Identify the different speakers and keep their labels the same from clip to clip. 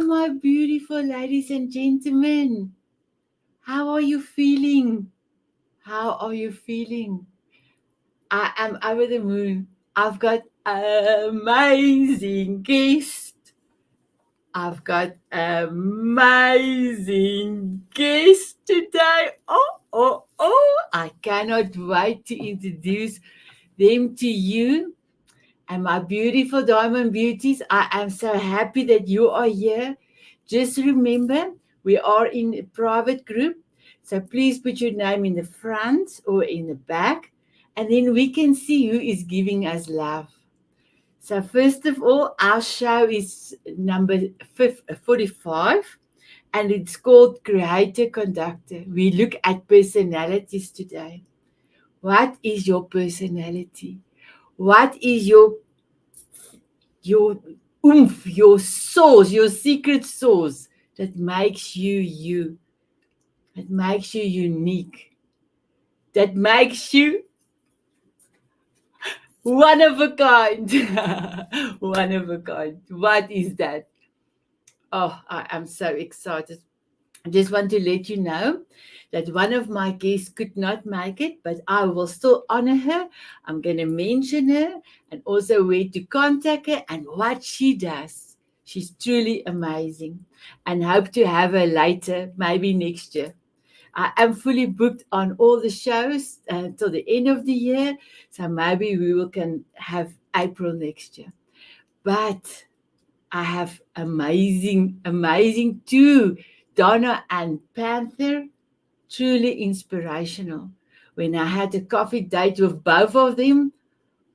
Speaker 1: my beautiful ladies and gentlemen. How are you feeling? How are you feeling? I am over the moon. I've got amazing guest. I've got amazing guest today. I cannot wait to introduce them to you. And my beautiful diamond beauties, I am so happy that you are here. Just remember, we are in a private group. So please put your name in the front or in the back. And then we can see who is giving us love. So first of all, our show is number 45. And it's called Creative Conductor. We look at personalities today. What is your personality? What is your oomph, your source, your secret source that makes you you, that makes you unique, that makes you one of a kind? One of a kind. What is that? Oh, I am so excited. I just want to let you know that one of my guests could not make it, but I will still honor her. I'm going to mention her and also where to contact her and what she does. She's truly amazing and hope to have her later, maybe next year. I am fully booked on all the shows until the end of the year, so maybe can have April next year. But I have amazing two, Donna and Panther, truly inspirational. When I had a coffee date with both of them,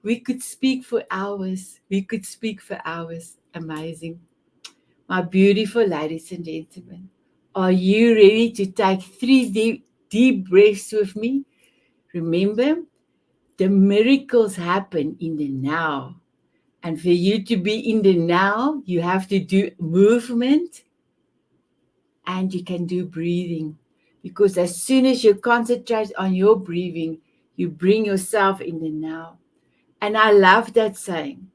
Speaker 1: we could speak for hours. Amazing. My beautiful ladies and gentlemen, are you ready to take 3 deep breaths with me? Remember, the miracles happen in the now. And for you to be in the now, you have to do movement and you can do breathing. Because as soon as you concentrate on your breathing, you bring yourself in the now. And I love that saying.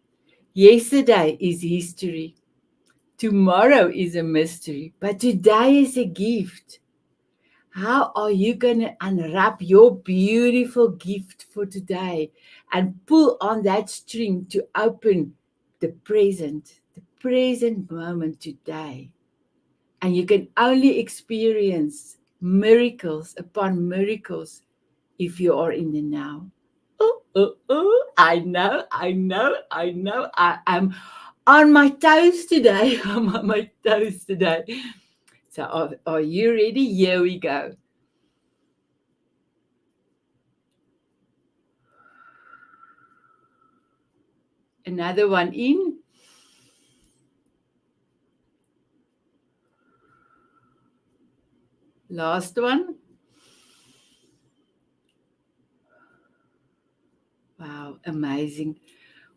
Speaker 1: Yesterday is history. Tomorrow is a mystery. But today is a gift. How are you going to unwrap your beautiful gift for today and pull on that string to open the present moment today? And you can only experience miracles upon miracles if you are in the now. I know. I am on my toes today. I'm on my toes today. So are you ready? Here we go. Another one in. Last one. Wow, amazing.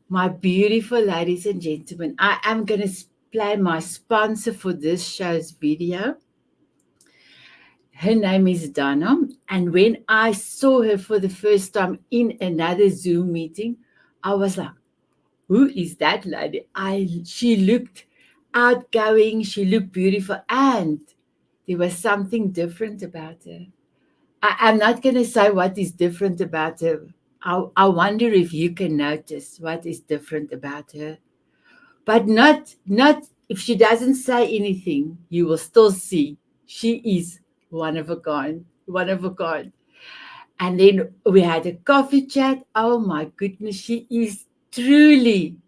Speaker 1: My beautiful ladies and gentlemen, I am going to play my sponsor for this show's video. Her name is Donna, and when I saw her for the first time in another Zoom meeting, I was like, who is that lady? She looked outgoing, she looked beautiful, and there was something different about her. I'm not going to say what is different about her. I wonder if you can notice what is different about her. But not if she doesn't say anything, you will still see she is one of a kind. And then we had a coffee chat. Oh my goodness, she is truly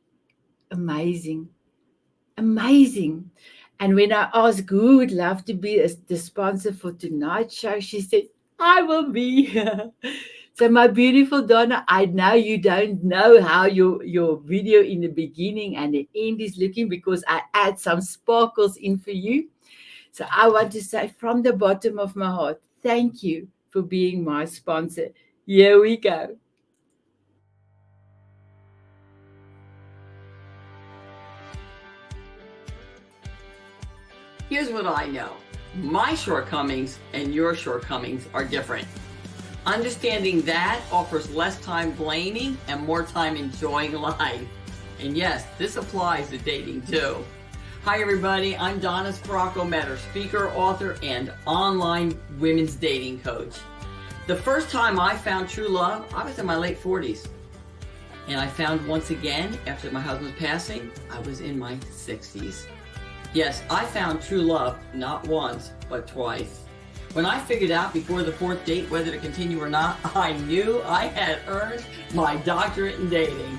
Speaker 1: amazing. And when I asked who would love to be the sponsor for tonight's show, she said, I will be here. So my beautiful Donna, I know you don't know how your video in the beginning and the end is looking because I add some sparkles in for you. So I want to say from the bottom of my heart, thank you for being my sponsor. Here we go.
Speaker 2: Here's what I know. My shortcomings and your shortcomings are different. Understanding that offers less time blaming and more time enjoying life. And yes, this applies to dating too. Hi, everybody. I'm Donna Sparaco Meador, speaker, author, and online women's dating coach. The first time I found true love, I was in my late 40s. And I found once again, after my husband's passing, I was in my 60s. Yes, I found true love not once, but twice. When I figured out before the fourth date whether to continue or not, I knew I had earned my doctorate in dating.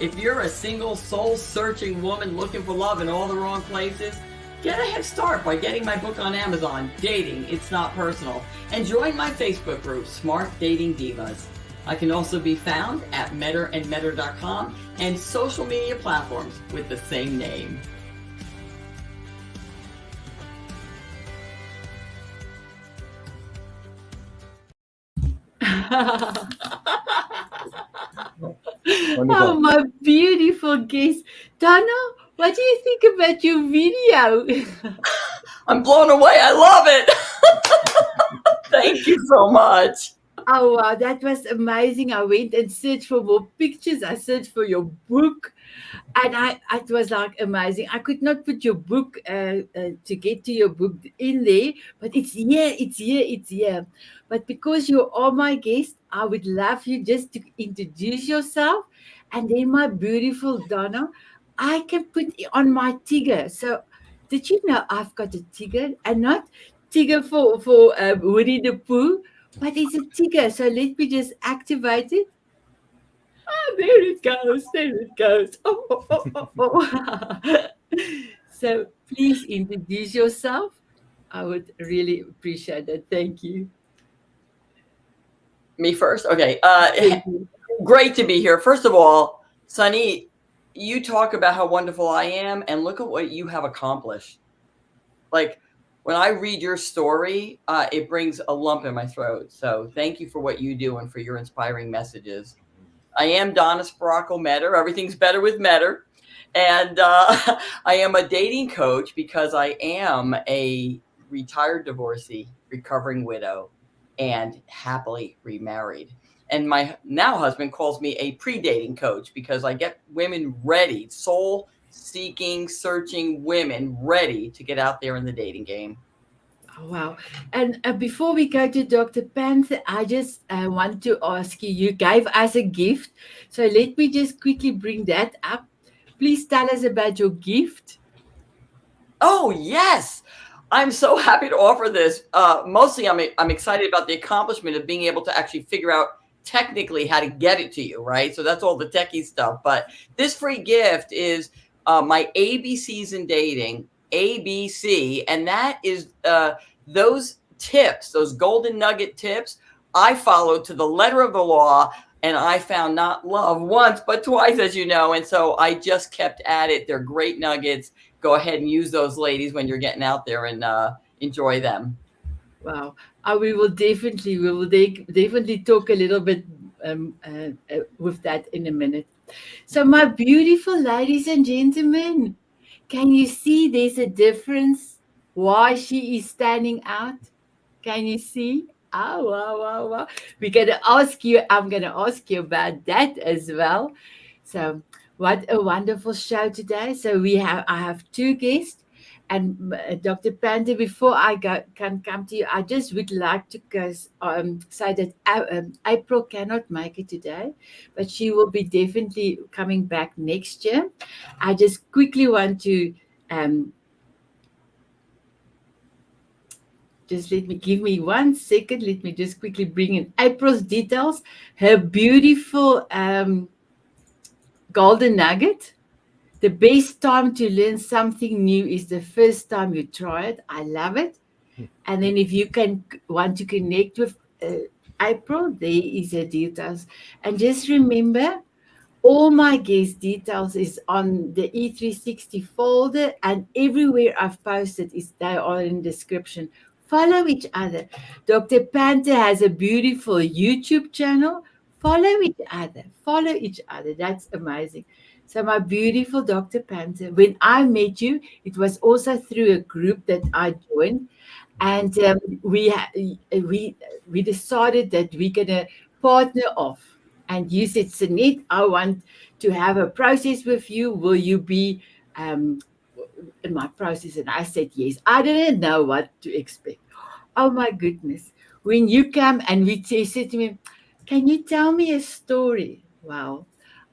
Speaker 2: If you're a single, soul-searching woman looking for love in all the wrong places, get a head start by getting my book on Amazon, Dating, It's Not Personal, and join my Facebook group, Smart Dating Divas. I can also be found at meadorandmeador.com and social media platforms with the same name.
Speaker 1: Oh, my beautiful guest. Donna, what do you think about your video?
Speaker 2: I'm blown away. I love it. Thank you so much.
Speaker 1: Oh, wow, that was amazing. I went and searched for more pictures. I searched for your book. And it was like amazing. I could not put your book to get to your book in there, but it's here. But because you are my guest, I would love you just to introduce yourself. And then, my beautiful Donna, I can put on my tiger. So, did you know I've got a tiger? And not tiger for Winnie the Pooh, but it's a tiger. So, let me just activate it. There it goes. There it goes. Oh. So please introduce yourself. I would really appreciate that. Thank you.
Speaker 2: Me first? Okay. Great to be here. First of all, Sunny, you talk about how wonderful I am, and look at what you have accomplished. Like, when I read your story, it brings a lump in my throat. So thank you for what you do and for your inspiring messages. I am Donna Sparaco Meador. Everything's better with Meador. And I am a dating coach because I am a retired divorcee, recovering widow, and happily remarried. And my now husband calls me a pre-dating coach because I get women ready, soul-seeking, searching women ready to get out there in the dating game.
Speaker 1: Oh, wow. And before we go to Dr. Panther, I just want to ask you, you gave us a gift. So let me just quickly bring that up. Please tell us about your gift.
Speaker 2: Oh, yes. I'm so happy to offer this. Mostly, I'm excited about the accomplishment of being able to actually figure out technically how to get it to you, right? So that's all the techie stuff. But this free gift is my ABCs in dating, ABC, and that is those tips, those golden nugget tips I followed to the letter of the law, and I found not love once, but twice, as you know. And so I just kept at it. They're great nuggets. Go ahead and use those, ladies, when you're getting out there, and enjoy them.
Speaker 1: Wow. We will definitely talk a little bit with that in a minute. So, my beautiful ladies and gentlemen, can you see there's a difference why she is standing out? Can you see? Oh, wow. I'm going to ask you about that as well. So, what a wonderful show today. So, I have two guests. And Dr. Panther, before can come to you, I just would like to say that Apryl cannot make it today, but she will be definitely coming back next year. I just quickly want to just give me 1 second. Let me just quickly bring in Apryl's details. Her beautiful golden nugget. The best time to learn something new is the first time you try it. I love it. And then if you want to connect with Apryl, there is her details. And just remember, all my guest details is on the E360 folder, and everywhere I've posted they are in the description. Follow each other. Dr. Panther has a beautiful YouTube channel. Follow each other. That's amazing. So, my beautiful Dr. Panther, when I met you, it was also through a group that I joined, and we decided that we're gonna partner off. And you said, Sanet, I want to have a process with you. Will you be in my process, and I said yes. I didn't know what to expect. Oh my goodness. When you come and said to me, can you tell me a story? Wow.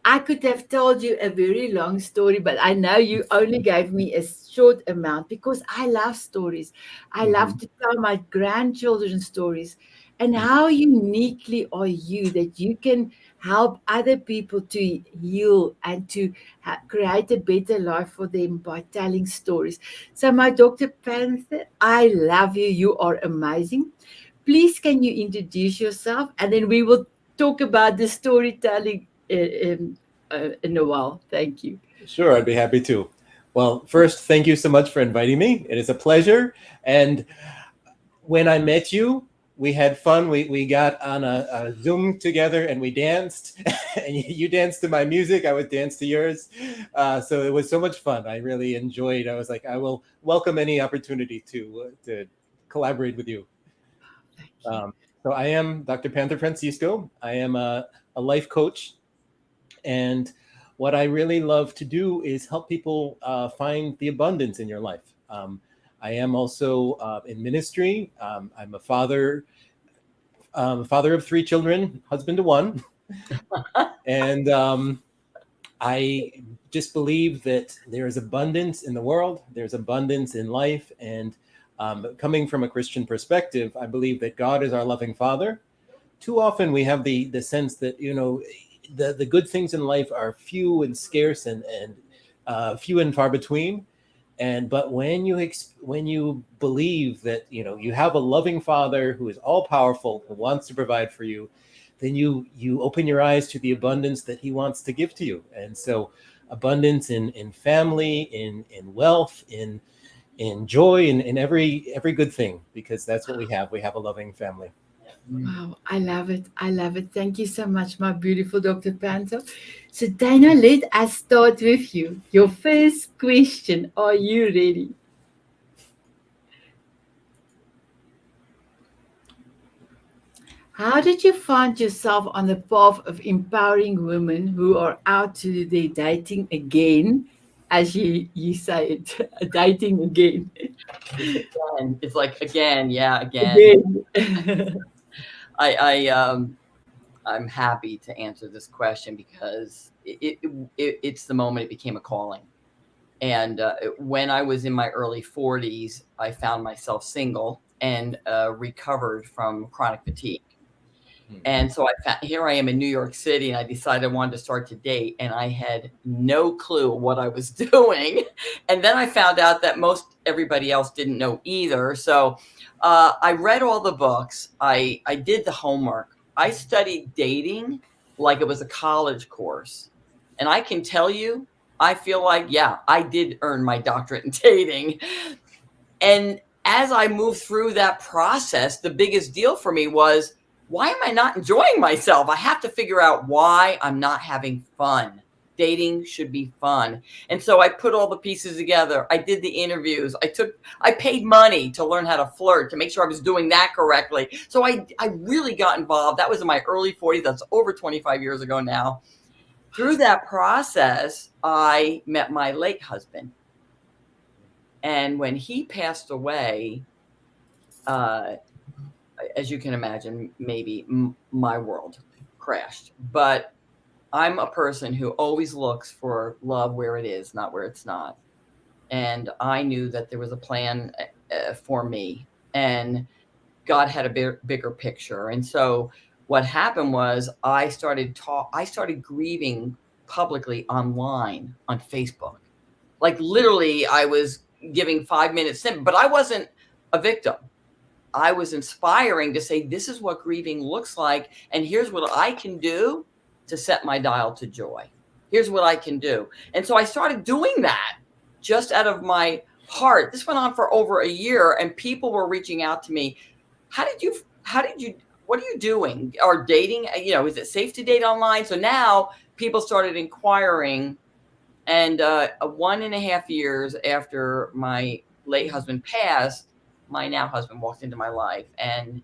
Speaker 1: I could have told you a very long story, but I know you only gave me a short amount because I love stories. I love
Speaker 3: Mhm.
Speaker 1: to tell my grandchildren stories. And how uniquely are you that you can help other people to heal and to create a better life for them by telling stories? So, my Dr. Panther, I love you. You are amazing. Please, can you introduce yourself? And then we will talk about the storytelling in a while. Thank you.
Speaker 3: Sure, I'd be happy to. Well, first, thank you so much for inviting me. It is a pleasure. And when I met you, we had fun. We got on a Zoom together and we danced. And you danced to my music. I would dance to yours. So it was so much fun. I really enjoyed. I was like, I will welcome any opportunity to collaborate with you.
Speaker 1: Thank you.
Speaker 3: Um, so I am Dr. Panther Francisco. I am a life coach, and what I really love to do is help people find the abundance in your life. I am also in ministry. I'm a father of three children, husband to one, and I just believe that there is abundance in the world. There's abundance in life, and coming from a Christian perspective, I believe that God is our loving Father. Too often we have the sense that the good things in life are few and scarce and few and far between. And but when you believe that you have a loving Father who is all powerful, who wants to provide for you, then you open your eyes to the abundance that He wants to give to you. And so abundance in family, in wealth, in joy, in every good thing, because that's what we have. We have a loving family.
Speaker 1: Wow, I love it. I love it. Thank you so much, my beautiful Dr. Panther. So, Dana, let us start with you. Your first question. Are you ready? How did you find yourself on the path of empowering women who are out to their dating again, as you say it, dating again?
Speaker 2: It's again. It's like again. Yeah, again.
Speaker 1: Again.
Speaker 2: I I'm happy to answer this question because it's the moment it became a calling. And when I was in my early 40s, I found myself single and recovered from chronic fatigue. And so here I am in New York City, and I decided I wanted to start to date, and I had no clue what I was doing. And then I found out that most everybody else didn't know either. So I read all the books. I did the homework. I studied dating like it was a college course. And I can tell you, I feel like, yeah, I did earn my doctorate in dating. And as I moved through that process, the biggest deal for me was, why am I not enjoying myself? I have to figure out why I'm not having fun. Dating should be fun. And so I put all the pieces together. I did the interviews. I paid money to learn how to flirt, to make sure I was doing that correctly. So I really got involved. That was in my early 40s. That's over 25 years ago now. Through that process, I met my late husband. And when he passed away, uh, as you can imagine, maybe my world crashed. But I'm a person who always looks for love where it is, not where it's not. And I knew that there was a plan for me, and God had a bigger picture. And so what happened was I started grieving publicly online on Facebook. Like literally, I was giving 5 minutes, but I wasn't a victim. I was inspiring to say, this is what grieving looks like. And here's what I can do to set my dial to joy. Here's what I can do. And so I started doing that just out of my heart. This went on for over a year, and people were reaching out to me. What are you doing? Or dating? Is it safe to date online? So now people started inquiring. And 1.5 years after my late husband passed, my now husband walked into my life. And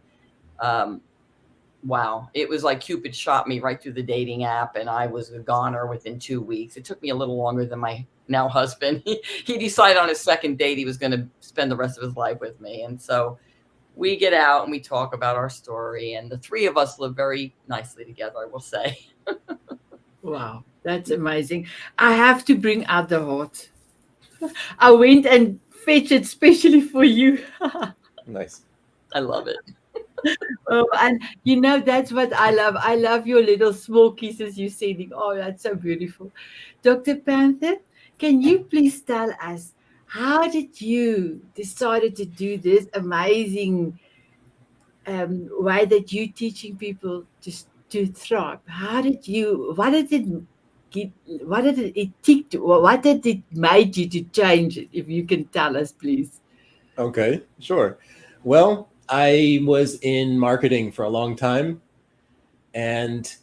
Speaker 2: wow, it was like Cupid shot me right through the dating app, and I was a goner within 2 weeks. It took me a little longer than my now husband. He decided on his second date he was going to spend the rest of his life with me. And so we get out and we talk about our story. And the three of us live very nicely together, I will say.
Speaker 1: Wow, that's amazing. I have to bring out the heart. I went and fetched it specially for you.
Speaker 3: Nice.
Speaker 2: I love it.
Speaker 1: Oh, and that's what I love. I love your little small kisses you're sending. Oh, that's so beautiful. Dr. Panther, can you please tell us how did you decided to do this amazing way that you teaching people to thrive? How did you? What did it get? What did it tick? What did it made you to change it? If you can tell us, please.
Speaker 3: Okay, sure. Well, I was in marketing for a long time, and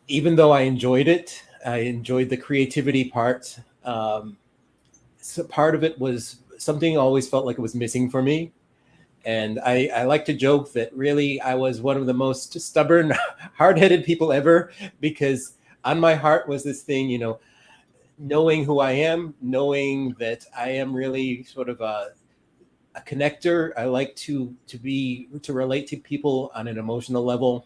Speaker 3: even though I enjoyed it, I enjoyed the creativity part. So part of it was something always felt like it was missing for me. And I like to joke that really I was one of the most stubborn, hard-headed people ever, because on my heart was this thing, knowing who I am, knowing that I am really sort of a connector. I like to relate to people on an emotional level.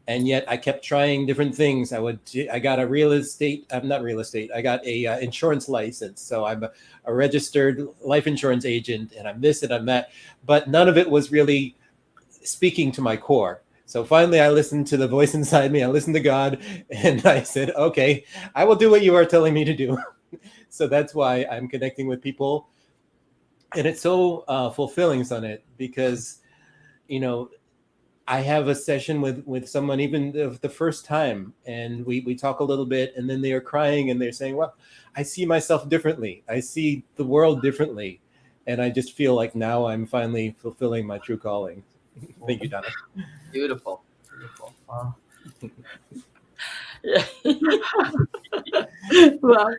Speaker 3: And yet I kept trying different things. I got a real estate. I'm not real estate. I got a insurance license. So I'm a registered life insurance agent, and I'm this and I'm that. But none of it was really speaking to my core. So finally, I listened to the voice inside me. I listened to God, and I said, "Okay, I will do what you are telling me to do." So that's why I'm connecting with people, and it's so fulfilling, Sanet, because I have a session with someone even the first time, and we talk a little bit, and then they are crying and they're saying, well, I see myself differently. I see the world differently. And I just feel like now I'm finally fulfilling my true calling. Thank you, Donna.
Speaker 2: Beautiful. Beautiful. Wow. Yeah.
Speaker 1: Wow,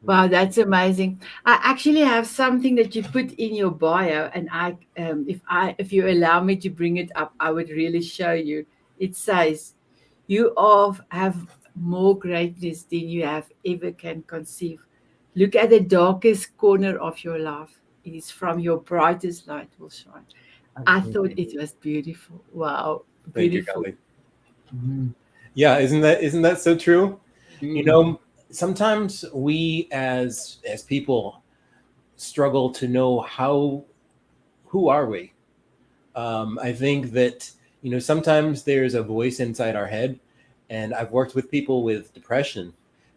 Speaker 1: wow, that's amazing. I actually have something that you put in your bio, and if you allow me to bring it up, I would really show you. It says, have more greatness than you have ever can conceive. Look at the darkest corner of your life. It is from your brightest light will shine. I thought it was beautiful. Wow,
Speaker 3: Thank you,
Speaker 1: beautiful.
Speaker 3: Kelly. Yeah, isn't that so true? Sometimes we as people struggle to know who are we. I think that sometimes there's a voice inside our head, and I've worked with people with depression,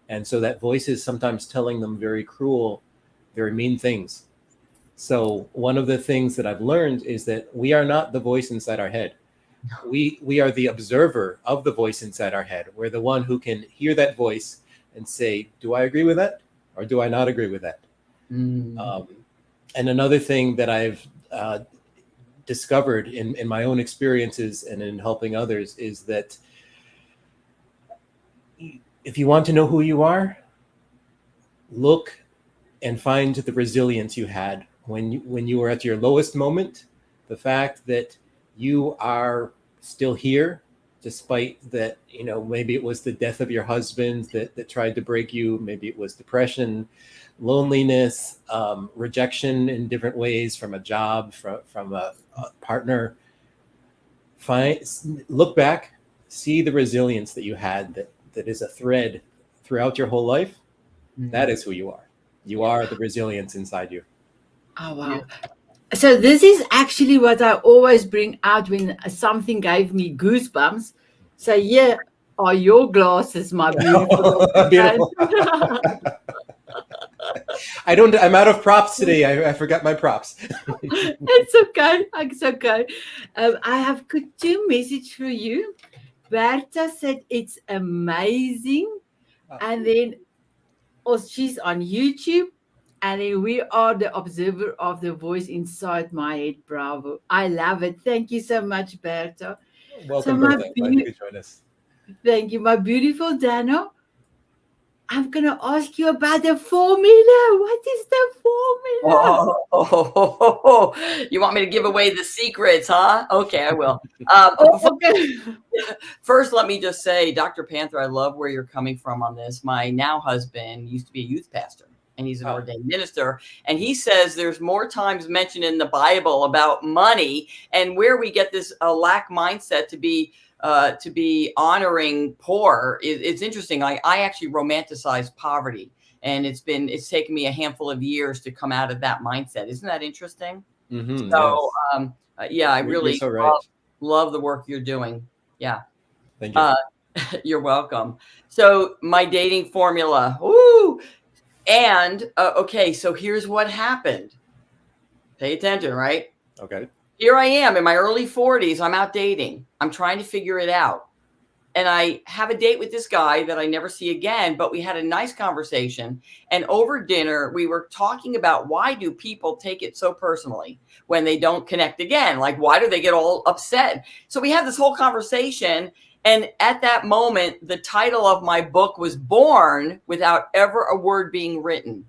Speaker 3: and so that voice is sometimes telling them very cruel, very mean things. So one of the things that I've learned is that we are not the voice inside our head. We are the observer of the voice inside our head. We're the one who can hear that voice and say, do I agree with that, or do I not agree with that? And another thing that I've discovered in my own experiences and in helping others is that if you want to know who you are, look and find the resilience you had when you were at your lowest moment. The fact that you are still here, despite that, maybe it was the death of your husband that tried to break you. Maybe it was depression, loneliness, rejection in different ways from a job, from a partner. Look back, see the resilience that you had that is a thread throughout your whole life. That is who you are. You are the resilience inside you.
Speaker 1: Oh, wow. So this is actually what I always bring out when something gave me goosebumps. So here are your glasses, my beautiful.
Speaker 3: Beautiful. I'm out of props today. I forgot my props.
Speaker 1: It's okay. It's okay. I have got two messages for you. Berta said it's amazing. And then she's on YouTube. And then we are the observer of the voice inside my head. Bravo. I love it. Thank you so much, Berta.
Speaker 3: Welcome, Berta. Glad you could join us.
Speaker 1: Thank you, my beautiful Dano. I'm going to ask you about the formula. What is the formula?
Speaker 2: You want me to give away the secrets, huh? Okay, I will.
Speaker 1: Oh, okay.
Speaker 2: First, let me just say, Dr. Panther, I love where you're coming from on this. My now husband used to be a youth pastor, and he's an ordained minister. And he says there's more times mentioned in the Bible about money and where we get this lack mindset to be honoring poor. It's interesting. I actually romanticize poverty, and it's taken me a handful of years to come out of that mindset. Isn't that interesting?
Speaker 3: Mm-hmm,
Speaker 2: So,
Speaker 3: yes.
Speaker 2: yeah, I
Speaker 3: You're
Speaker 2: really
Speaker 3: so right.
Speaker 2: love the work you're doing. Yeah.
Speaker 3: Thank you.
Speaker 2: You're welcome. So my dating formula. Woo! And okay, so here's what happened. Pay attention, right?
Speaker 3: Okay.
Speaker 2: Here I am in my early 40s. I'm out dating. I'm trying to figure it out. And I have a date with this guy that I never see again, but we had a nice conversation. And over dinner, we were talking about why do people take it so personally when they don't connect again? Like, why do they get all upset? So we had this whole conversation. And at that moment, the title of my book was born without ever a word being written.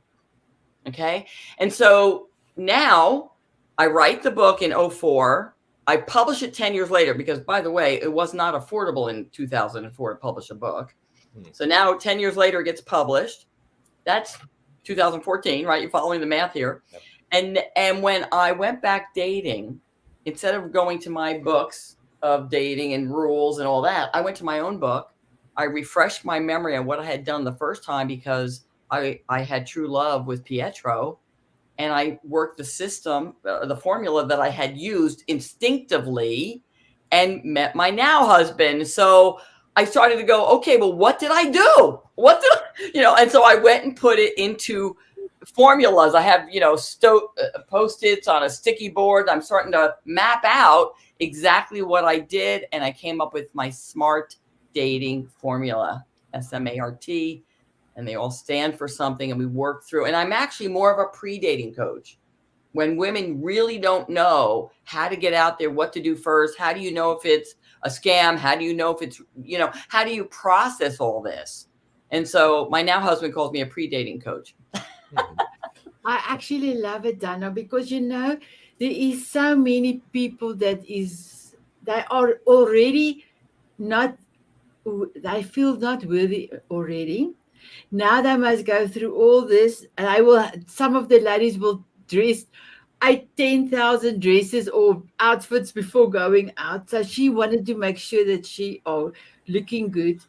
Speaker 2: Okay. And so now I write the book in 2004. I publish it 10 years later because, by the way, it was not affordable in 2004 to publish a book. So now 10 years later, it gets published. That's 2014, right? You're following the math here. Yep. And when I went back dating, instead of going to my books of dating and rules and all that, I went to my own book. I refreshed my memory on what I had done the first time because I had true love with Pietro. And I worked the system, the formula that I had used instinctively and met my now husband. So I started to go, okay, well, what did I do? And so I went and put it into formulas. I have, Post-its on a sticky board. I'm starting to map out exactly what I did. And I came up with my SMART dating formula, S.M.A.R.T. And they all stand for something, and we work through. And I'm actually more of a pre-dating coach. When women really don't know how to get out there, what to do first, how do you know if it's a scam? How do you know if it's, how do you process all this? And so my now husband calls me a pre-dating coach.
Speaker 1: I actually love it, Donna, because there is so many people they are already not, they feel not worthy already. Now they must go through all this, and some of the ladies will dress 10,000 dresses or outfits before going out. So she wanted to make sure that she are looking good.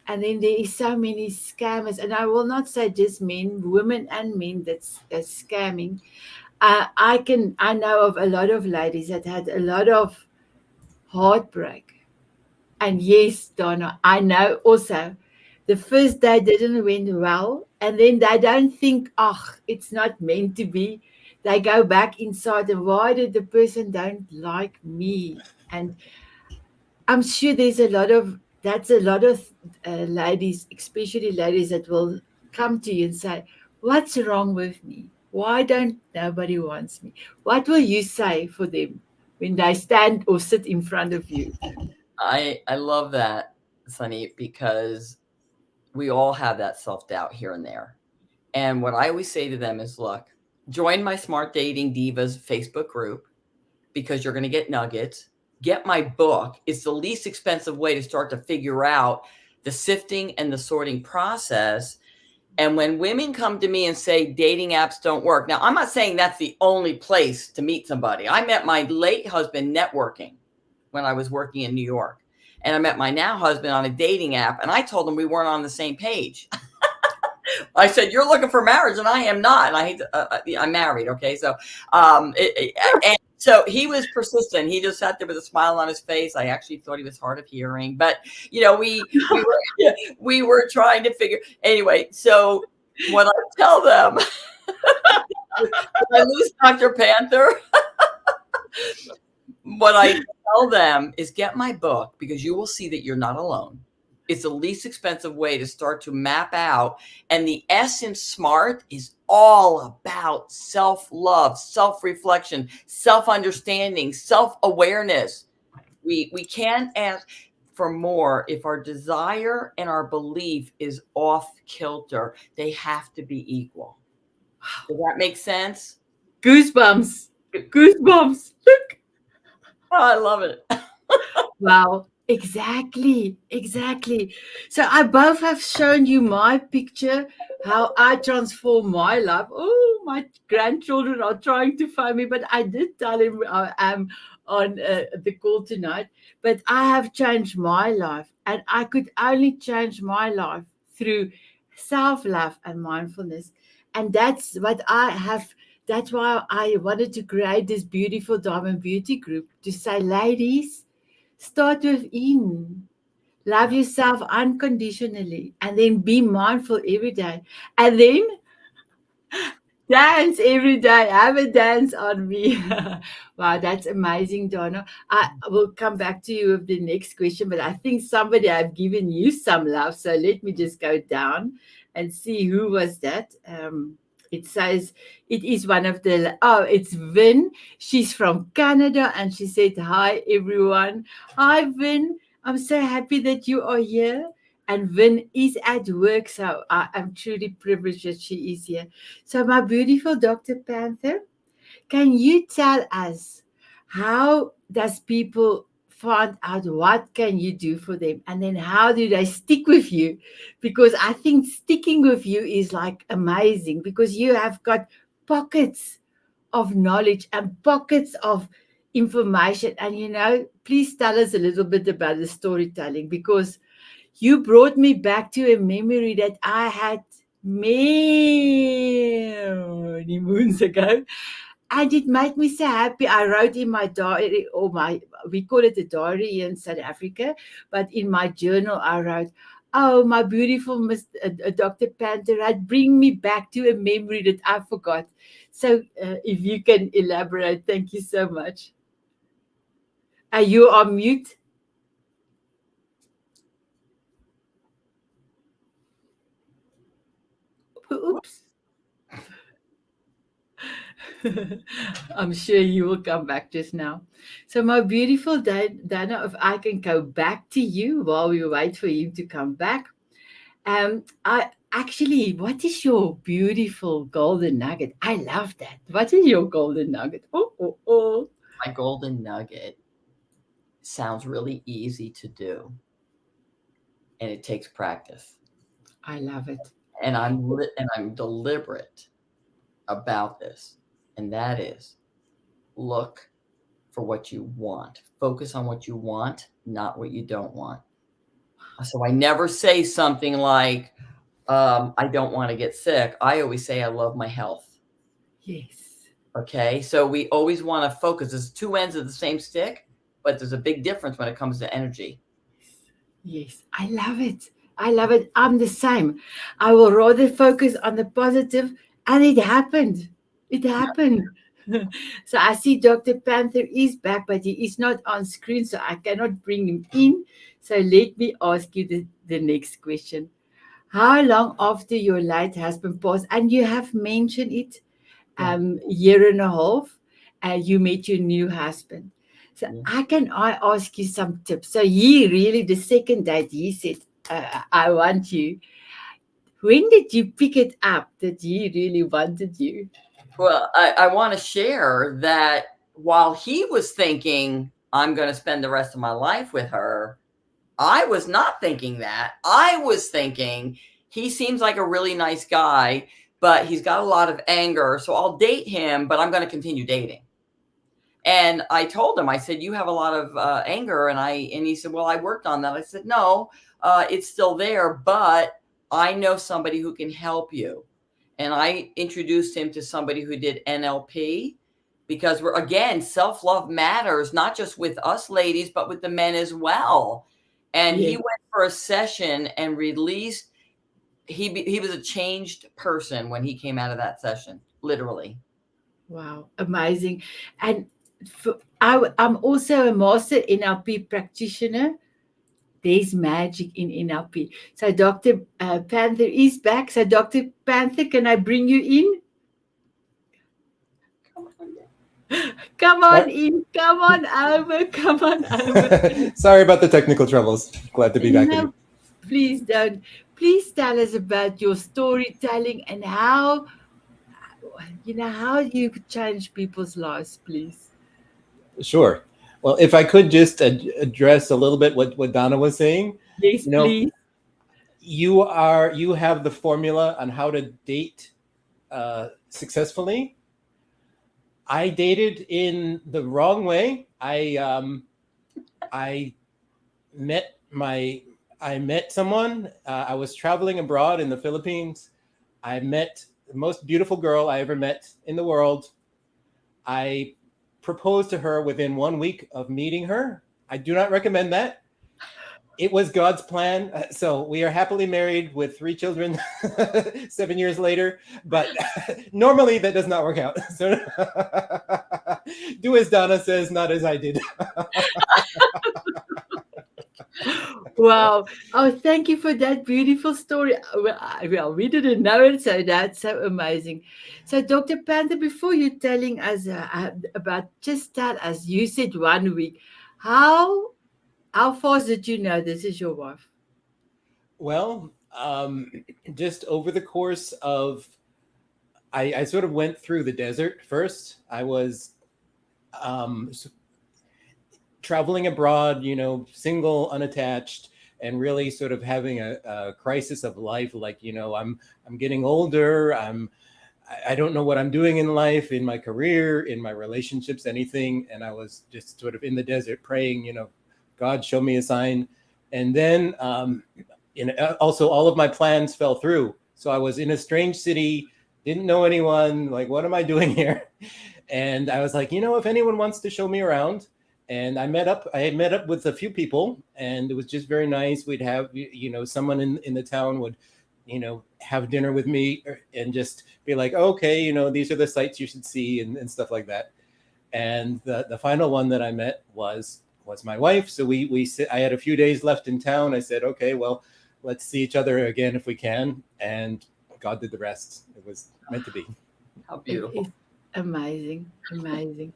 Speaker 1: And then there is so many scammers, and I will not say just men, women and men that's scamming. I know of a lot of ladies that had a lot of heartbreak. And yes, Donna, I know also the first day didn't went well, and then they don't think, it's not meant to be. They go back inside, and why did the person don't like me? And I'm sure there's a lot of ladies, especially ladies, that will come to you and say, "What's wrong with me? Why don't nobody wants me?" What will you say for them when they stand or sit in front of you?
Speaker 2: I love that, Sunny, because we all have that self-doubt here and there. And what I always say to them is, look, join my Smart Dating Divas Facebook group because you're going to get nuggets. Get my book. It's the least expensive way to start to figure out the sifting and the sorting process. And when women come to me and say dating apps don't work, now I'm not saying that's the only place to meet somebody. I met my late husband networking when I was working in New York. And I met my now husband on a dating app, and I told him we weren't on the same page. I said, "You're looking for marriage, and I am not." And I hate to, I'm married. Okay. So, and so he was persistent. He just sat there with a smile on his face. I actually thought he was hard of hearing, but we were trying to figure anyway. So what I tell them, did I lose Dr. Panther? What I tell them is get my book because you will see that you're not alone. It's the least expensive way to start to map out. And the S in SMART is all about self-love, self-reflection, self-understanding, self-awareness. We can't ask. for more, if our desire and our belief is off kilter, they have to be equal. Does that make sense?
Speaker 1: Goosebumps. Goosebumps. Look.
Speaker 2: Oh, I love it.
Speaker 1: Wow. Exactly. Exactly. So I both have shown you my picture, how I transform my life. Oh, my grandchildren are trying to find me, but I did tell him I am on the call tonight. But I have changed my life, and I could only change my life through self love and mindfulness. And that's what I have. That's why I wanted to create this beautiful Diamond Beauty group to say, ladies, start within. Love yourself unconditionally and then be mindful every day. And then dance every day. Have a dance on me. Wow, that's amazing, Donna. I will come back to you with the next question, but I think somebody I've given you some love. So let me just go down and see who was that. It says it is one of the, oh, it's Vin. She's from Canada and she said, hi, everyone. Hi, Vin. I'm so happy that you are here. And Vin is at work, so I'm truly privileged that she is here. So, my beautiful Dr. Panther, can you tell us how does people find out what can you do for them, and then how do they stick with you? Because I think sticking with you is like amazing because you have got pockets of knowledge and pockets of information. And please tell us a little bit about the storytelling because you brought me back to a memory that I had many moons ago. And it made me so happy. I wrote in my diary, we call it a diary in South Africa, but in my journal, I wrote, oh, my beautiful Dr. Panther, bring me back to a memory that I forgot. So if you can elaborate, thank you so much. Are you on mute? Oops. I'm sure you will come back just now. So, my beautiful Dana, if I can go back to you while we wait for you to come back. I actually, what is your beautiful golden nugget? I love that. What is your golden nugget? Oh, oh, oh.
Speaker 2: My golden nugget sounds really easy to do, and it takes practice.
Speaker 1: I love it.
Speaker 2: And I'm deliberate about this, and that is look for what you want. Focus on what you want, not what you don't want. So I never say something like, I don't want to get sick. I always say I love my health.
Speaker 1: Yes.
Speaker 2: Okay. So we always want to focus. There's two ends of the same stick, but there's a big difference when it comes to energy.
Speaker 1: Yes. I love it. I love it. I'm the same. I will rather focus on the positive, and it happened. It happened. So I see Dr. Panther is back, but he is not on screen, so I cannot bring him in. So let me ask you the next question. How long after your late husband passed, and you have mentioned it, year and a half, you met your new husband. So I ask you some tips. So he really, the second date, he said, I want you. When did you pick it up that he really wanted you?
Speaker 2: Well, I want to share that while he was thinking, I'm going to spend the rest of my life with her, I was not thinking that. I was thinking, he seems like a really nice guy, but he's got a lot of anger. So I'll date him, but I'm going to continue dating. And I told him, I said, you have a lot of anger. And he said, well, I worked on that. I said, no, it's still there, but I know somebody who can help you. And I introduced him to somebody who did NLP because self-love matters, not just with us ladies, but with the men as well. And he went for a session and released. He was a changed person when he came out of that session, literally.
Speaker 1: Wow, amazing. And I'm also a master NLP practitioner. There's magic in NLP. So Dr. Panther is back. So Dr. Panther, can I bring you in? Come on in, come on over, come on over.
Speaker 3: Sorry about the technical troubles. Glad to be back with you.
Speaker 1: No, please don't. Please tell us about your storytelling and how, how you could change people's lives, please.
Speaker 3: Sure. Well, if I could just address a little bit what Donna was saying,
Speaker 1: Yes,
Speaker 3: you know,
Speaker 1: please.
Speaker 3: you have the formula on how to date successfully. I dated in the wrong way. I met my I met someone. I was traveling abroad in the Philippines. I met the most beautiful girl I ever met in the world. I proposed to her within 1 week of meeting her. I do not recommend that. It was God's plan. So we are happily married with 3 children 7 years later. But normally that does not work out. So do as Donna says, not as I did.
Speaker 1: Wow. Oh, thank you for that beautiful story. Well, we didn't know it, so that's so amazing. So, Dr. Panther, before you telling us about, just tell us, you said 1 week. How how fast did you know this is your wife?
Speaker 3: Well, just over the course of, I sort of went through the desert first. I was um, traveling abroad, single, unattached, and really sort of having a crisis of life. Like, I'm getting older. I don't know what I'm doing in life, in my career, in my relationships, anything. And I was just sort of in the desert praying, God, show me a sign. And then, also all of my plans fell through. So I was in a strange city, didn't know anyone. Like, what am I doing here? And I was like, if anyone wants to show me around. And I had met up with a few people, and it was just very nice. We'd have, someone in the town would, have dinner with me and just be like, okay, these are the sites you should see and stuff like that. And the final one that I met was my wife. So I had a few days left in town. I said, okay, well, let's see each other again if we can. And God did the rest. It was meant to be.
Speaker 2: How
Speaker 1: It
Speaker 2: beautiful.
Speaker 1: is amazing, amazing.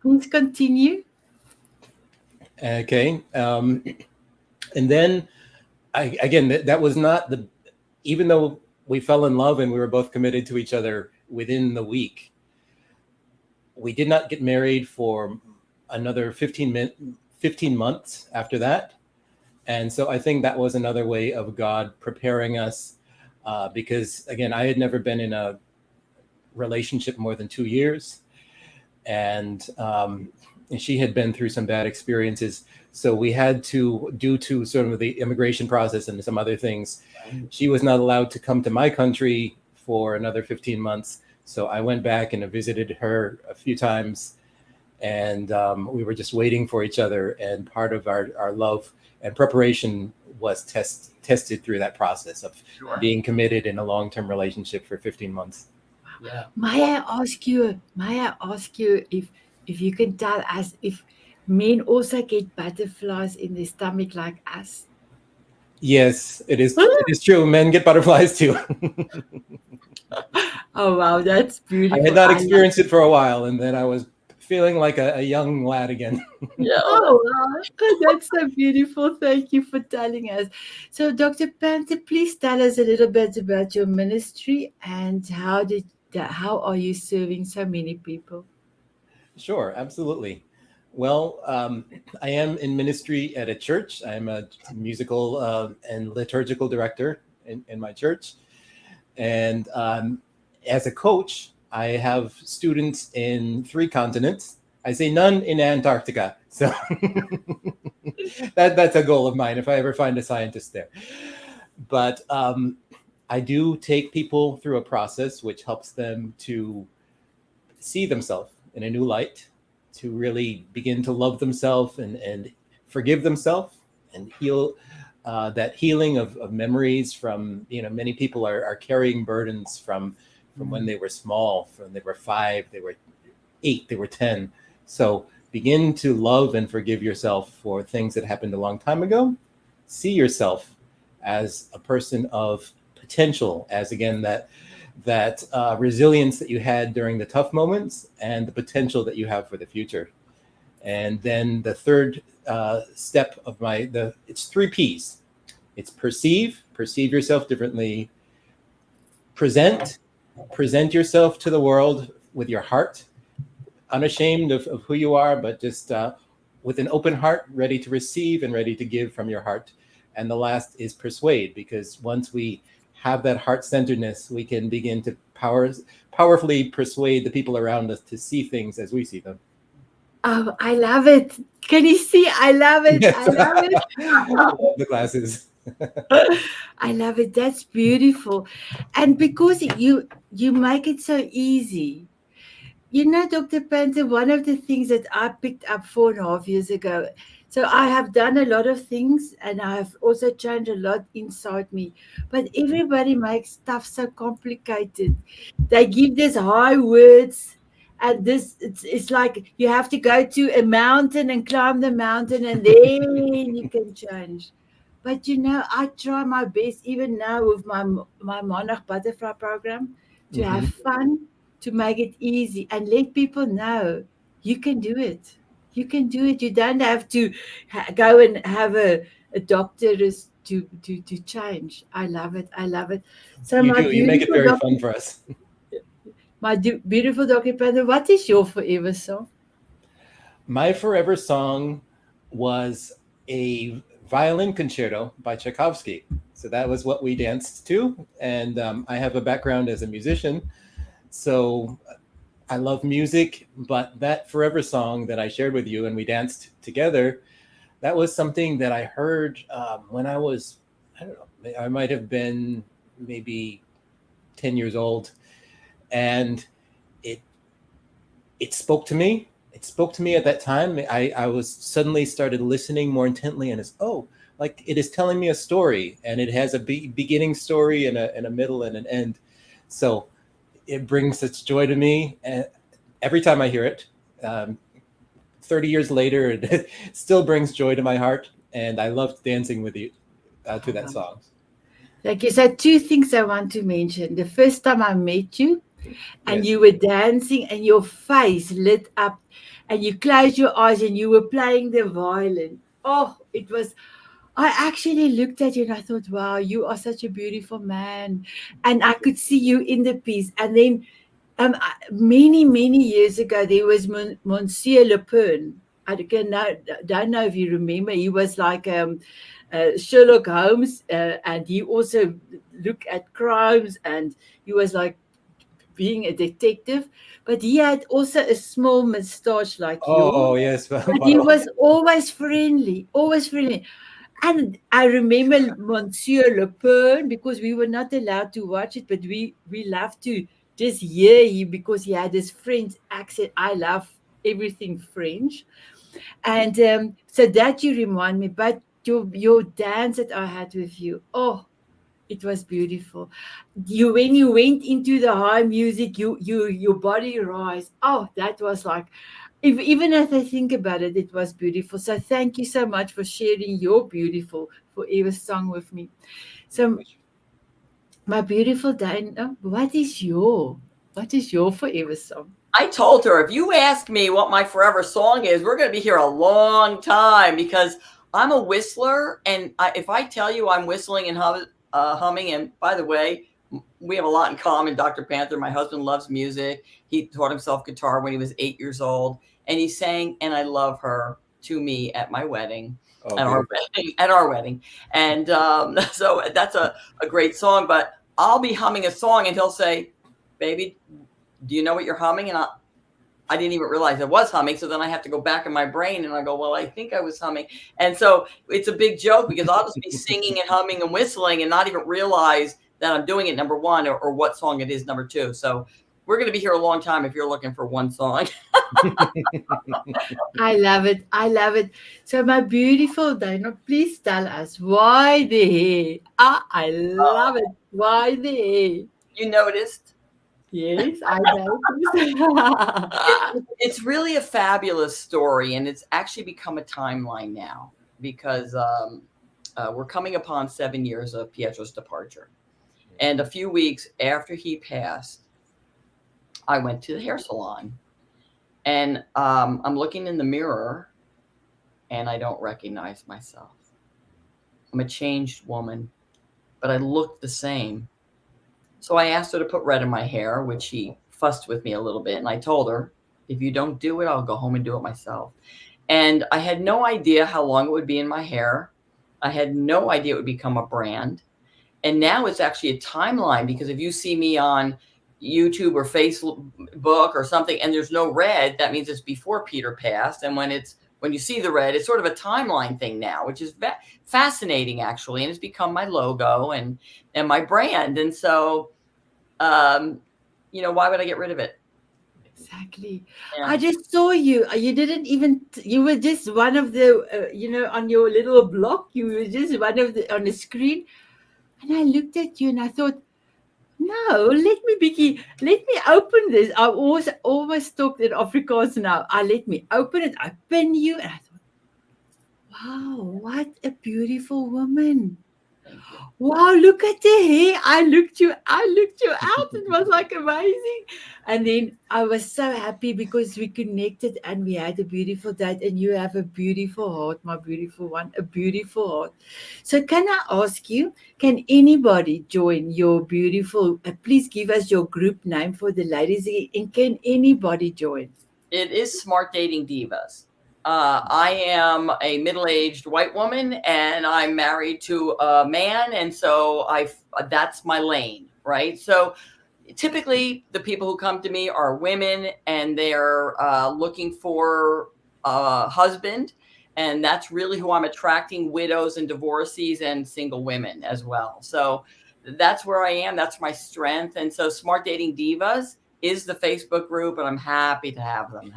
Speaker 1: Please continue.
Speaker 3: Okay. And then again, that was not even though we fell in love and we were both committed to each other within the week, we did not get married for another 15 months after that. And so I think that was another way of God preparing us, because again, I had never been in a relationship more than 2 years. And she had been through some bad experiences. So we had to, due to sort of the immigration process and some other things, she was not allowed to come to my country for another 15 months. So I went back and visited her a few times, and we were just waiting for each other. And part of our love and preparation was tested through that process of being committed in a long-term relationship for 15 months.
Speaker 2: Yeah.
Speaker 1: May I ask you if you can tell us if men also get butterflies in their stomach like us?
Speaker 3: Yes, it is. It is true. Men get butterflies too.
Speaker 1: Oh wow, that's
Speaker 3: I had
Speaker 1: beautiful.
Speaker 3: not
Speaker 1: I love.
Speaker 3: experienced it for a while, and then I was feeling like a young lad again.
Speaker 2: Yeah.
Speaker 1: Oh wow, that's so beautiful. Thank you for telling us. So, Dr. Panther, please tell us a little bit about your ministry and how are you serving so many people?
Speaker 3: Sure, absolutely. Well, I am in ministry at a church. I'm a musical and liturgical director in my church. And as a coach, I have students in 3 continents. I say none in Antarctica. So that's a goal of mine if I ever find a scientist there. But I do take people through a process which helps them to see themselves in a new light, to really begin to love themselves and forgive themselves and heal. That healing of memories from, many people are carrying burdens from when they were small, from they were 5, they were 8, they were 10. So begin to love and forgive yourself for things that happened a long time ago. See yourself as a person of potential, as again that resilience that you had during the tough moments and the potential that you have for the future. And then the third step of it's 3 P's. It's perceive yourself differently, present yourself to the world with your heart, unashamed of who you are, but just with an open heart, ready to receive and ready to give from your heart. And the last is persuade, because once we have that heart-centeredness, we can begin to powerfully persuade the people around us to see things as we see them.
Speaker 1: Oh, I love it. Can you see? I love it.
Speaker 3: Yes.
Speaker 1: I love it.
Speaker 3: I love the glasses.
Speaker 1: I love it. That's beautiful. And because you make it so easy. You know, Dr. Panther, one of the things that I picked up 4.5 years ago. So I have done a lot of things and I have also changed a lot inside me. But everybody makes stuff so complicated. They give these high words and it's like you have to go to a mountain and climb the mountain and then you can change. But you know, I try my best even now with my Monarch Butterfly program to have fun, to make it easy and let people know you can do it. You can do it. You don't have to go and have a doctor to change. I love it. I love it. So
Speaker 3: You do. You make it very fun for us.
Speaker 1: Beautiful Dr. Panther, what is your forever song?
Speaker 3: My forever song was a violin concerto by Tchaikovsky. So that was what we danced to. And I have a background as a musician. So I love music, but that forever song that I shared with you and we danced together, that was something that I heard when I was, I don't know, I might have been maybe 10 years old. And it spoke to me. It spoke to me at that time. I was suddenly started listening more intently, and it's like it is telling me a story, and it has a beginning story and a middle and an end. So it brings such joy to me, and every time I hear it. 30 years later, it still brings joy to my heart, and I loved dancing with you to that song.
Speaker 1: Thank you. So 2 things I want to mention. The first time I met you, and
Speaker 3: Yes.
Speaker 1: you were dancing and your face lit up and you closed your eyes and you were playing the violin. Oh, it was, I actually looked at you and I thought, wow, you are such a beautiful man. And I could see you in the piece. And then many years ago, there was Monsieur Le Pen. I don't know if you remember. He was like Sherlock Holmes, and he also looked at crimes, and he was like being a detective, but he had also a small moustache like
Speaker 3: Oh,
Speaker 1: yours.
Speaker 3: yes.
Speaker 1: But he was always friendly, always friendly. And I remember Monsieur Le Pen because we were not allowed to watch it, but we loved to just hear him because he had this French accent. I love everything French. And so that you remind me, but your dance that I had with you, oh, it was beautiful. When you went into the high music, your body rise. Oh, that was like, even as I think about it, it was beautiful. So thank you so much for sharing your beautiful forever song with me. So my beautiful Dana, what is your forever song?
Speaker 2: I told her, if you ask me what my forever song is, we're going to be here a long time because I'm a whistler. And if I tell you I'm whistling and humming, and by the way, we have a lot in common, Dr. Panther. My husband loves music. He taught himself guitar when he was 8 years old. And he sang And I Love Her to me at my wedding. At our wedding. And so that's a great song. But I'll be humming a song and he'll say, baby, do you know what you're humming? And I didn't even realize I was humming. So then I have to go back in my brain and I go, well, I think I was humming. And so it's a big joke because I'll just be singing and humming and whistling and not even realize that I'm doing it, number one, or what song it is, number two. So we're going to be here a long time if you're looking for one song.
Speaker 1: I love it. I love it. So my beautiful Dana, please tell us why the hair. I love it. Why the hair?
Speaker 2: You noticed?
Speaker 1: Yes, I noticed.
Speaker 2: It's really a fabulous story, and it's actually become a timeline now because we're coming upon 7 years of Pietro's departure. And a few weeks after he passed, I went to the hair salon, and I'm looking in the mirror, and I don't recognize myself. I'm a changed woman, but I look the same. So I asked her to put red in my hair, which she fussed with me a little bit. And I told her, if you don't do it, I'll go home and do it myself. And I had no idea how long it would be in my hair. I had no idea it would become a brand. And now it's actually a timeline, because if you see me on YouTube or Facebook or something and there's no red, that means it's before Peter passed. And when you see the red, it's sort of a timeline thing now, which is fascinating, actually. And it's become my logo and my brand. And so, why would I get rid of it?
Speaker 1: Exactly.
Speaker 2: Yeah.
Speaker 1: I just saw you. You didn't even, you were just one of the, on your little block, you were just one of the, on the screen. And I looked at you and I thought, no, let me open this. I always talked in Afrikaans now. Let me open it. I pin you. And I thought, wow, what a beautiful woman. Wow, look at the hair. I looked you out. It was like amazing. And then I was so happy because we connected and we had a beautiful date, and you have a beautiful heart, my beautiful one, a beautiful heart. So can I ask you, can anybody join your beautiful, please give us your group name for the ladies, and can anybody join?
Speaker 2: It is S.M.A.R.T Dating Divas. I am a middle-aged white woman, and I'm married to a man, and so that's my lane, right? So typically the people who come to me are women, and they're looking for a husband, and that's really who I'm attracting: widows and divorcees and single women as well. So that's where I am. That's my strength. And so S.M.A.R.T Dating Divas is the Facebook group, and I'm happy to have them.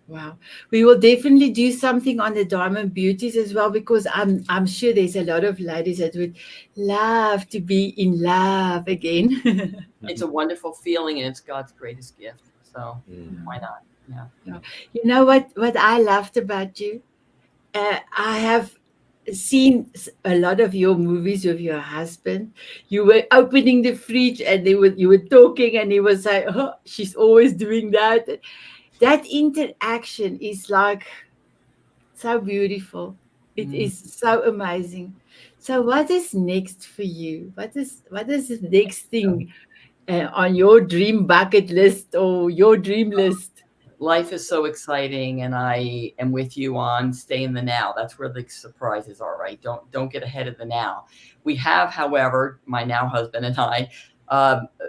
Speaker 1: Wow. We will definitely do something on the Diamond Beauties as well, because I'm sure there's a lot of ladies that would love to be in love again.
Speaker 2: It's a wonderful feeling, and it's God's greatest gift. So why not? Yeah.
Speaker 1: You know what I loved about you? I have seen a lot of your movies with your husband. You were opening the fridge and you were talking, and he was like, oh, she's always doing that. That interaction is like so beautiful. It is so amazing. So what is next for you? What is the next thing on your dream bucket list or your dream list?
Speaker 2: Life is so exciting, and I am with you on stay in the now. That's where the surprises are, right? Don't get ahead of the now. We have, however, my now husband and I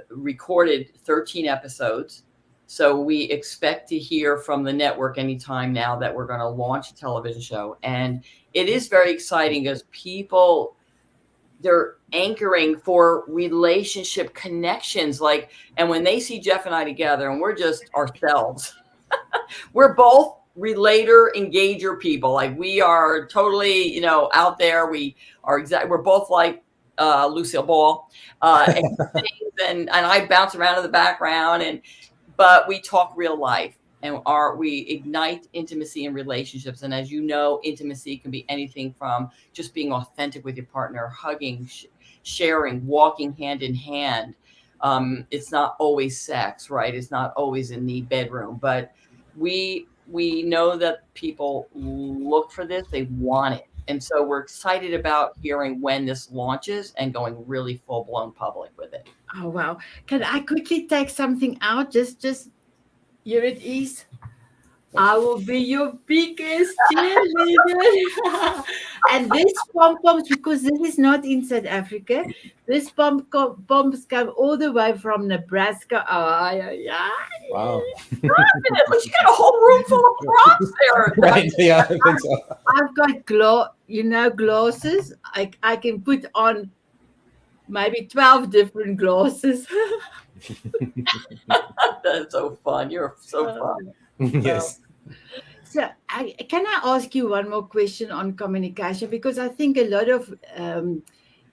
Speaker 2: recorded 13 episodes. So we expect to hear from the network anytime now that we're going to launch a television show. And it is very exciting because people, they're anchoring for relationship connections. And when they see Jeff and I together and we're just ourselves, we're both relator engager people. Like, we are totally, out there. We're both like Lucille Ball, and I bounce around in the background, but we talk real life, and we ignite intimacy in relationships. And as you know, intimacy can be anything from just being authentic with your partner, hugging, sharing, walking hand in hand. It's not always sex, right? It's not always in the bedroom, but we know that people look for this, they want it. And so we're excited about hearing when this launches and going really full-blown public with it.
Speaker 1: Oh, wow. Can I quickly take something out? Just here it is. I will be your biggest cheerleader. And this pom-poms, because this is not in South Africa, this pom-poms come all the way from Nebraska. Oh, yeah.
Speaker 3: Wow.
Speaker 2: But you got a whole room full of props there.
Speaker 3: Right. Yeah, I think so.
Speaker 1: I've got glasses. I can put on maybe 12 different glasses.
Speaker 2: That's so fun. You're so fun.
Speaker 3: Yes.
Speaker 1: So can I ask you one more question on communication? Because I think a lot of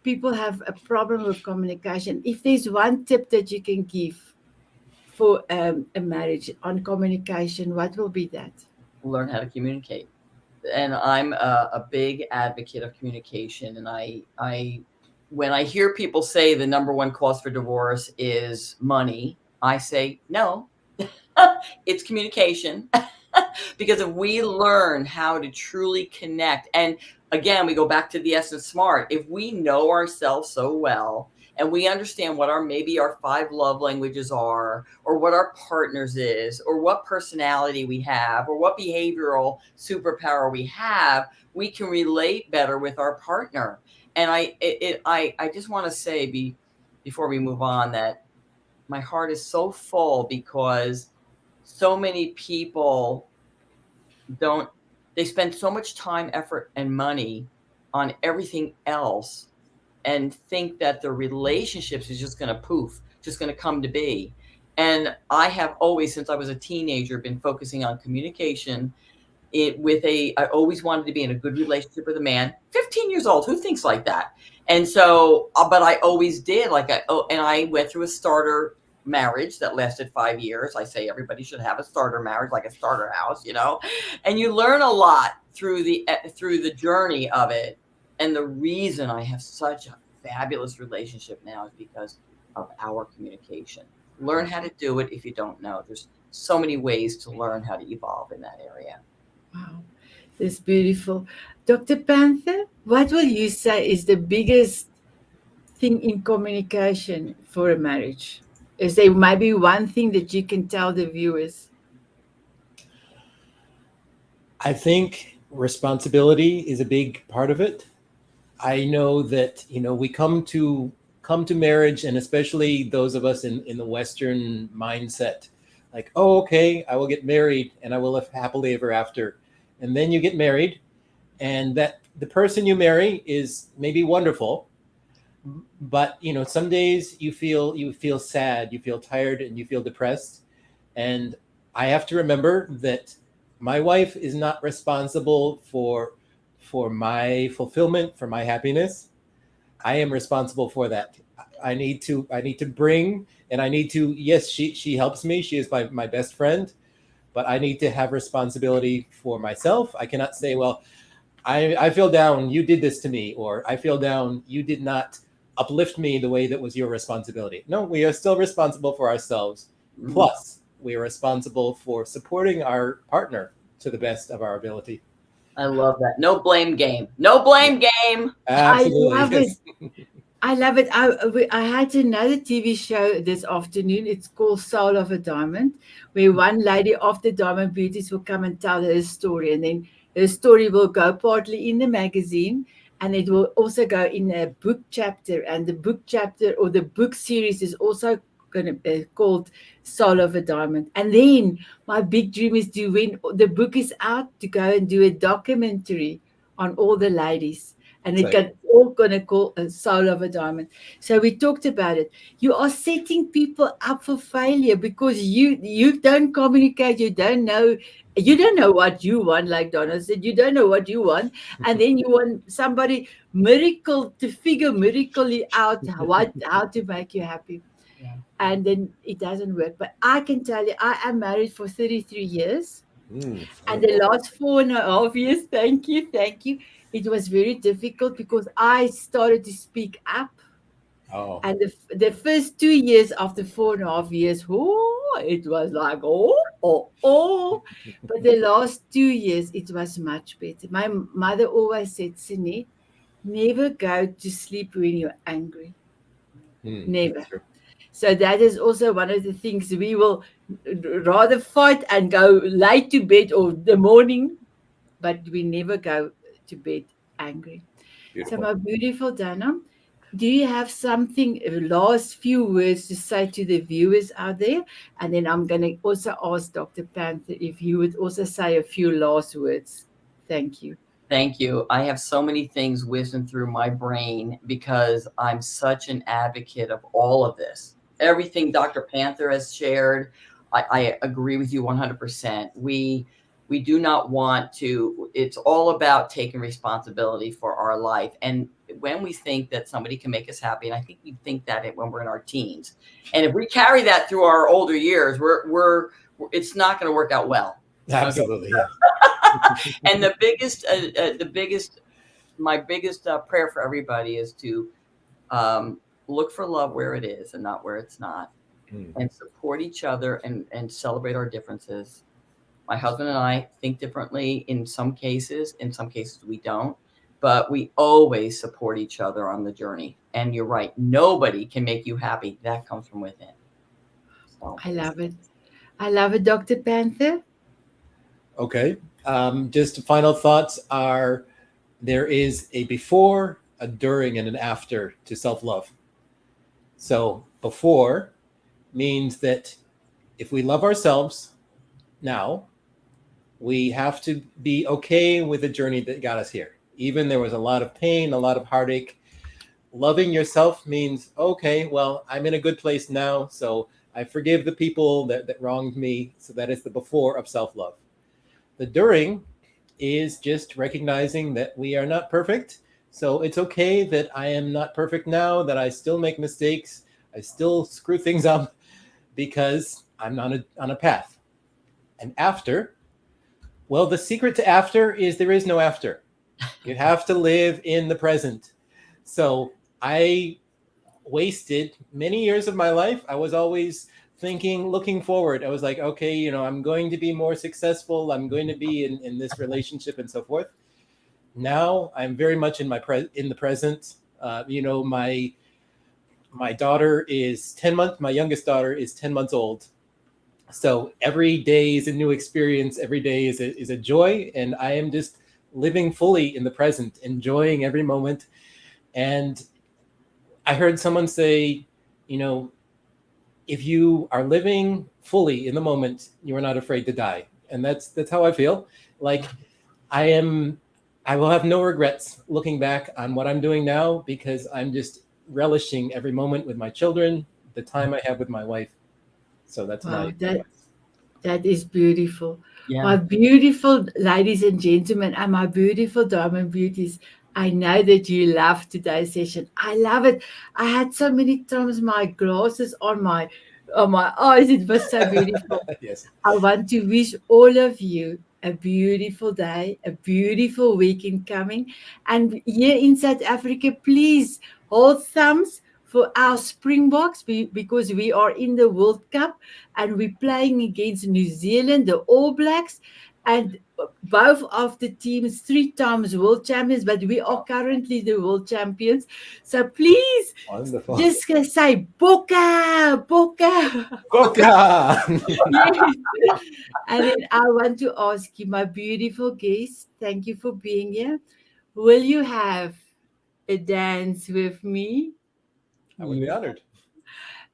Speaker 1: people have a problem with communication. If there's one tip that you can give for a marriage on communication, what will be that?
Speaker 2: Learn how to communicate. And I'm a big advocate of communication. And I when I hear people say the number one cause for divorce is money, I say, no, it's communication. Because if we learn how to truly connect, and again, we go back to the essence SMART, if we know ourselves so well and we understand what maybe our 5 love languages are, or what our partners is, or what personality we have, or what behavioral superpower we have, we can relate better with our partner. And I just want to say before we move on that my heart is so full because so many people they spend so much time, effort, and money on everything else and think that their relationships is just going to just going to come to be. And I have always, since I was a teenager, been focusing on communication. I always wanted to be in a good relationship with a man. 15 years old, who thinks like that? And so, but I always did. And I went through a starter marriage that lasted 5 years. I say everybody should have a starter marriage, like a starter house, and you learn a lot through the journey of it. And the reason I have such a fabulous relationship now is because of our communication. Learn how to do it if you don't know. There's so many ways to learn how to evolve in that area.
Speaker 1: Wow, that's beautiful. Dr. Panther, what will you say is the biggest thing in communication for a marriage? Is there maybe one thing that you can tell the viewers?
Speaker 3: I think responsibility is a big part of it. I know that, we come to marriage, and especially those of us in the Western mindset, like, oh, okay, I will get married and I will live happily ever after. And then you get married, and that the person you marry is maybe wonderful, but some days you feel sad, you feel tired, and you feel depressed. And I have to remember that my wife is not responsible for my fulfillment, for my happiness. I am responsible for that. I need to bring, and I need to, yes, she helps me. She is my best friend, but I need to have responsibility for myself. I cannot say, well, I feel down, you did this to me, or I feel down, you did not uplift me the way that was your responsibility. No, we are still responsible for ourselves. Mm-hmm. Plus, we are responsible for supporting our partner to the best of our ability.
Speaker 2: I love that. No blame game. No blame game.
Speaker 3: Absolutely.
Speaker 1: I love it. I love it. I had another TV show this afternoon. It's called Soul of a Diamond, where one lady of the Diamond Beauties will come and tell her story. And then her story will go partly in the magazine, and it will also go in a book chapter. And the book chapter or the book series is also going to be called Soul of a Diamond. And then my big dream is to, when the book is out, to go and do a documentary on all the ladies. And it's all going to call a Soul of a Diamond. So we talked about it. You are setting people up for failure because you don't communicate. You don't know what you want. Like Donna said, you don't know what you want, and then you want somebody miraculously out how to make you happy. Yeah. And then it doesn't work. But I can tell you, I am married for 33 years. And the last 4.5 years, thank you. It was very difficult because I started to speak up. Oh. And the first 2 years after 4.5 years, it was like, But the last 2 years, it was much better. My mother always said, Sanet, never go to sleep when you're angry. Never. So that is also one of the things. We will rather fight and go late to bed or the morning, but we never go to bed angry. Beautiful. So my beautiful Donna, do you have something, last few words to say to the viewers out there? And then I'm going to also ask Dr. Panther if you would also say a few last words. Thank you.
Speaker 2: Thank you. I have so many things whizzing through my brain because I'm such an advocate of all of this. Everything Dr. Panther has shared, I agree with you 100%. We do not want to, it's all about taking responsibility for our life. And when we think that somebody can make us happy, and I think we think that when we're in our teens, and if we carry that through our older years, it's not going to work out well.
Speaker 3: Absolutely.
Speaker 2: Okay? And my biggest prayer for everybody is to Look for love where it is and not where it's not, and support each other and celebrate our differences. My husband and I think differently in some cases we don't, but we always support each other on the journey. And you're right, nobody can make you happy. That comes from within. So
Speaker 1: I love it. I love it, Dr. Panther.
Speaker 3: Okay. Just final thoughts are there is a before, a during, and an after to self-love. So before means that if we love ourselves now, we have to be okay with the journey that got us here. Even there was a lot of pain, a lot of heartache. Loving yourself means, okay, well, I'm in a good place now, so I forgive the people that wronged me. So that is the before of self-love. The during is just recognizing that we are not perfect. So it's okay that I am not perfect now, that I still make mistakes, I still screw things up because I'm on a path. And after, well, the secret to after is there is no after. You have to live in the present. So I wasted many years of my life. I was always thinking, looking forward. I was like, okay, I'm going to be more successful. I'm going to be in this relationship and so forth. Now I'm very much in the present. My daughter is 10 months. My youngest daughter is 10 months old. So every day is a new experience. Every day is a joy. And I am just living fully in the present, enjoying every moment. And I heard someone say, if you are living fully in the moment, you are not afraid to die. And that's how I feel. Like I will have no regrets looking back on what I'm doing now, because I'm just relishing every moment with my children, the time I have with my wife. So that's
Speaker 1: Wow,
Speaker 3: my
Speaker 1: that is beautiful.
Speaker 2: yeah.
Speaker 1: My beautiful ladies and gentlemen, and my beautiful diamond beauties, I know that you love today's session. I love it. I had so many times my glasses on my eyes. It was so beautiful.
Speaker 3: yes.
Speaker 1: I want to wish all of you a beautiful day, a beautiful weekend coming. And here in South Africa, please hold thumbs for our Springboks because we are in the World Cup and we're playing against New Zealand, the All Blacks, and both of the teams 3 times world champions, but we are currently the world champions. So please
Speaker 3: Wonderful.
Speaker 1: just say Boca, Boca.
Speaker 3: Coca!
Speaker 1: Yes. And then I want to ask you, my beautiful guest, thank you for being here. Will you have a dance with me?
Speaker 3: I would be honored.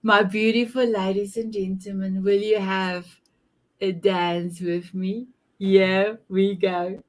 Speaker 1: My beautiful ladies and gentlemen, will you have a dance with me? Here we go.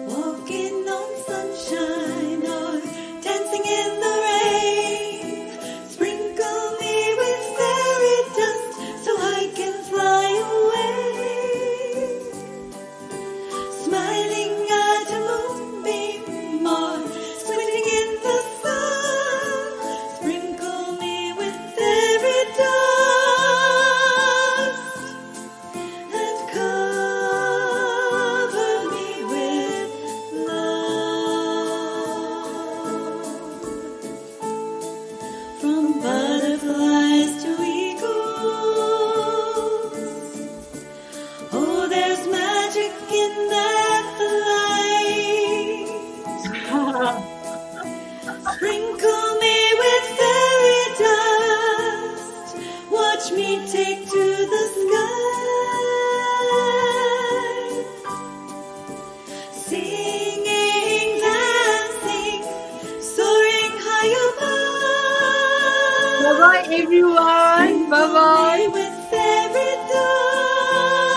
Speaker 4: Walking on sunshine or dancing in the rain. Sprinkle me with fairy dust so I can fly away. Smiling at a moonbeam or squinting in the sun. Sprinkle me with fairy dust and cover me with love. From butterflies to eagles, oh, there's magic in that flight. Sprinkle me with fairy dust, watch me take to the sky. Singing, dancing, soaring high above.
Speaker 1: Bye bye, everyone. Bye bye.
Speaker 4: With